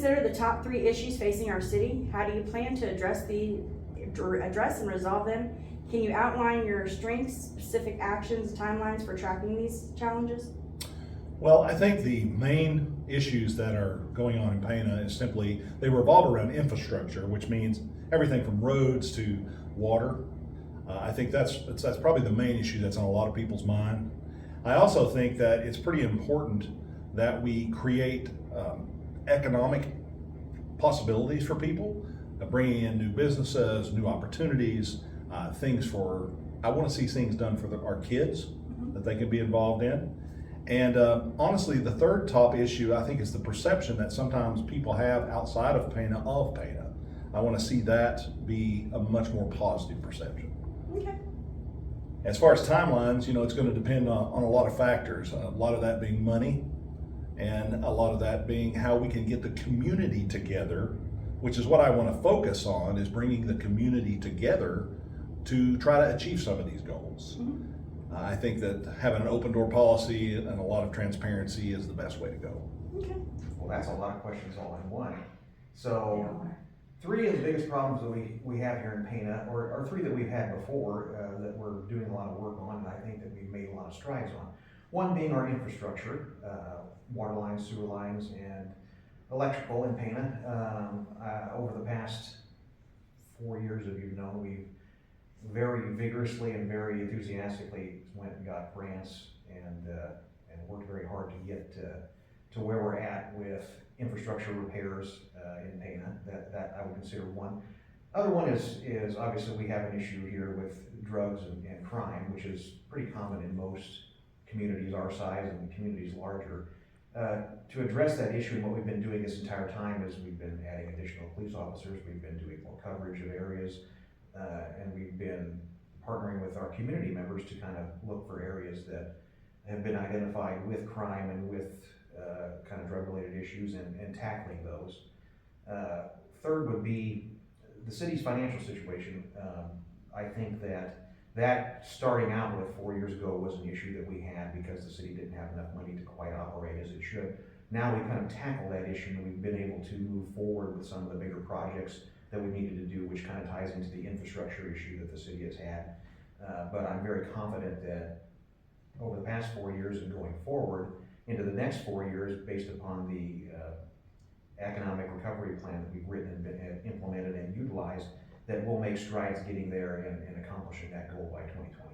consider the top 3 issues facing our city? How do you plan to address and resolve them? Can you outline your strengths, specific actions, timelines for tracking these challenges? Well, I think the main issues that are going on in Pana is simply they revolve around infrastructure, which means everything from roads to water. I think that's probably the main issue that's on a lot of people's mind. I also think that it's pretty important that we create economic possibilities for people, bringing in new businesses, new opportunities, things for, I want to see things done for our kids that they can be involved in. And honestly, the third top issue, I think, is the perception that sometimes people have outside of Pana of Pana. I want to see that be a much more positive perception. Okay. As far as timelines, it's going to depend on a lot of factors, a lot of that being money, and a lot of that being how we can get the community together, which is what I want to focus on, is bringing the community together to try to achieve some of these goals. I think that having an open door policy and a lot of transparency is the best way to go. Okay. Well, that's a lot of questions all in one. So, 3 of the biggest problems that we have here in Pana, or 3 that we've had before, that we're doing a lot of work on, and I think that we've made a lot of strides on. One being our infrastructure, water lines, sewer lines, and electrical in Pana. Over the past 4 years, as you've known, we've very vigorously and very enthusiastically went and got grants and worked very hard to get to where we're at with infrastructure repairs in Pana. That I would consider one. Other one is obviously we have an issue here with drugs and crime, which is pretty common in most communities our size and communities larger. To address that issue, and what we've been doing this entire time is we've been adding additional police officers, we've been doing more coverage of areas, and we've been partnering with our community members to kind of look for areas that have been identified with crime and with kind of drug-related issues and tackling those. Third would be the city's financial situation. I think that starting out with 4 years ago was an issue that we had because the city didn't have enough money to quite operate as it should. Now we've kind of tackled that issue and we've been able to move forward with some of the bigger projects that we needed to do, which kind of ties into the infrastructure issue that the city has had. But I'm very confident that over the past 4 years and going forward into the next 4 years, based upon the economic recovery plan that we've written and implemented and utilized, that we'll make strides getting there and accomplishing that goal by 2020.